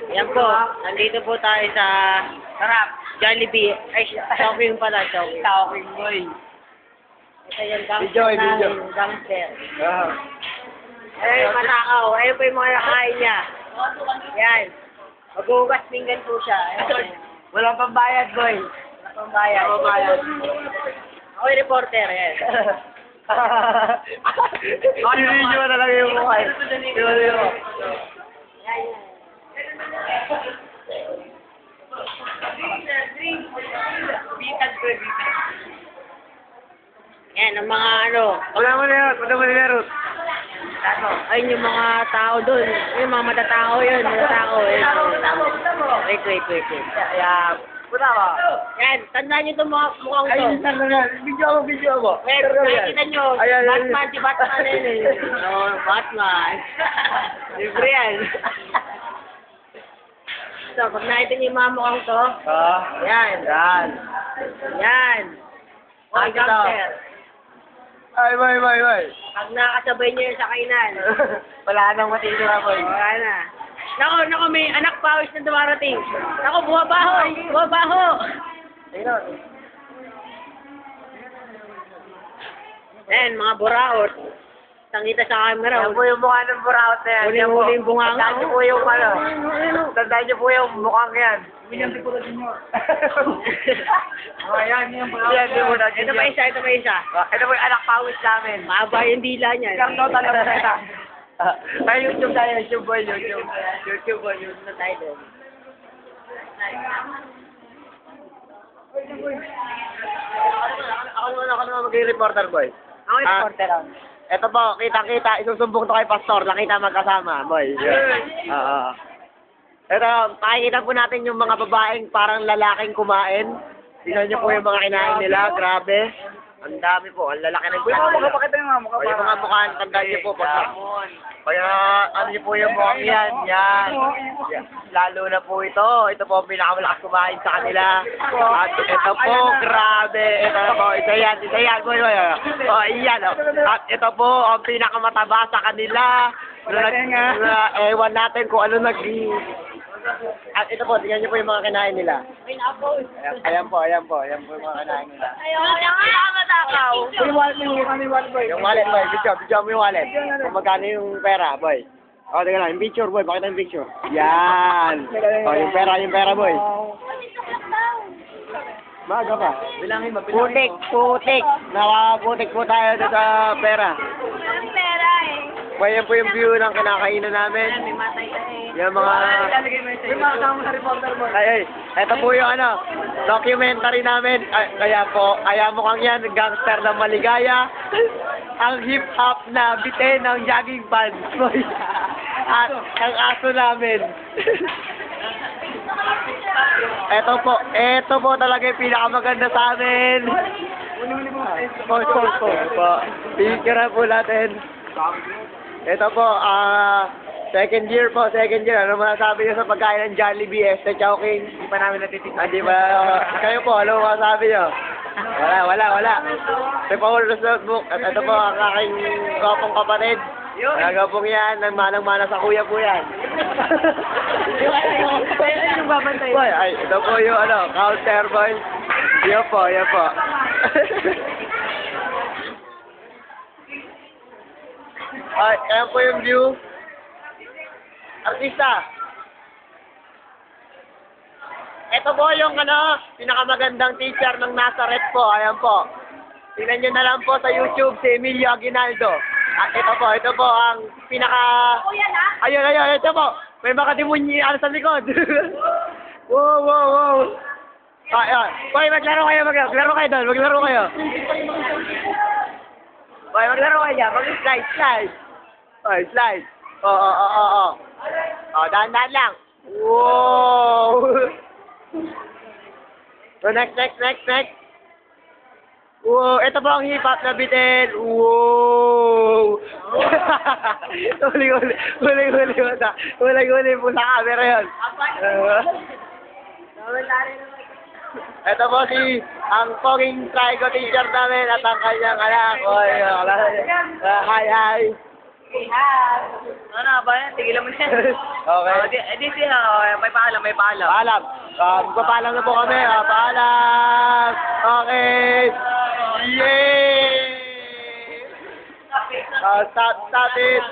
Yan po, nandito po tayo sa Sarap. Jollibee. Ay, Chowking pala, Chowking. Chowking boy. Ito yung Video, gangster video. namin, gangster. Ah. Ayun yung matakaw, ayun po yung mga nakain niya. Yan. Maghugas pinggan po siya. Ayun. Walang pambayad boy. Wala pang bayad. Walang pambayad. Ako yung reporter, yan. Video na lang yung mukha. Video. Yan, yan. Yan, ang mga ano, Wala mo na yun. Wala mo na yun. ano, ayun yung mga tao doon. Yung mga matatao yun, matatao. Wait. Yeah. Punta ka. Yan, tandaan nyo itong mga mukhang to. Ayun lang na. Video mo. Pero nakikita nyo, Ayan, ayan. Batman, si Batman yun eh. Oo, Batman. Libre yan. So, pag nakita nyo yung mga mukhang to, yan. Yan. Yan. Mga Nakita. gangster. Ay, boy. Pag nakasabay nyo yun sa kainan, Wala nang matitira boy. wala na. Nako, may anak pawis na dumarating. Nako, buwabaho. Ayun. Ayan, mga buraot. Tangita sa camera. Yan po yung mukha ng buraot na yan. Yan po. Huli yung bunganga. Tandaan niyo po yung ano. Tandaan niyo po yung mukhang yan. William Picudo Jr. Yan yung buraot. Yan yung buraot. Ito pa isa. Ito po yung anak pawis namin. Mahaba yung dila niya. Ikaw daw talaga kita. Ay, YouTube tayo. YouTube boy. YouTube boy. YouTube na tayo doon. Ako naman mag-reporter boy. Ako yung reporter. Ito po, kita-kita, isusumbong to kay Pastor, nakita magkasama, boy. Oo. Ito, pakikita po natin yung mga babaeng parang lalaking kumain. Tingnan niyo po yung mga kinain nila, grabe. Ang dami po, ang lalaki ng kinain nila. Pakita yung mukha. O, yung mga mukha, tandaan niyo po. Kaya, ano niyo po yung mukhang yan, yan. Lalo na po ito. Ito po ang pinakamalakas kumain sa kanila. At ito po, grabe. Ito po, isa yan. Boy. O, iyan. At ito po, ang pinakamataba sa kanila. Ewan natin kung ano At ito po, tingnan niyo po yung mga kinain nila. Ayan po yung mga kinain nila. Yung wallet, boy. Bidyo mo yung wallet. Kung magkano yung pera, boy. O, tingnan lang. Yung picture, boy. Pakita yung picture. Yan. O, yung pera, boy. Maga pa. Putik. Nakaputik po tayo doon sa pera. Boy, yan po yung view ng kinakainan namin. Yung mga... Ay, ito po yung documentary namin. Kaya mukhang yan, gangster na maligaya. Ang hip-hop na bitin ng jogging pants. At ang aso namin. Ito po talaga yung pinakamaganda sa amin. Picture po natin. Ito po, second year. Ano masasabi niyo sa pagkain ng Jollibee, Chowking? Hindi pa namin natitikman. Hindi ba? Kayo po, ano masasabi niyo? Wala. Ito po, notebook. At ito po, ang aking kapong kapatid. Talaga pong yan, nagmanang-mana sa kuya po yan. Yung babantay. Boy, ay, ito po yung counter boy. Yan po. Ay, ayan po yung view. Artista. Ito po yung pinakamagandang teacher ng Nazareth po. Ayan po. Tingnan nyo na lang po sa YouTube si Emilio Aguinaldo. At ito po ang pinaka... Ayun, ito po. May makatimunyi sa likod. Wow. Ayan. Boy, maglaro kayo doon. Maglaro kayo. Boy, maglaro kayo dyan. Mag-slide. Oy, slide. Oo. Dahan-dahan lang. Wow. So, next. Wow, ito po ang hip-hop na bitin. Wow. Huli po sa camera yun. Ito po ang poging trigo teacher namin at ang kanyang anak. Hi. Ano ba yan? Tigilan mo na yan. Okay. Di siya. May paalam, may paalam. Paalam. Magpapaalam na po kami. Paalam. Okay. Yay! Stop it.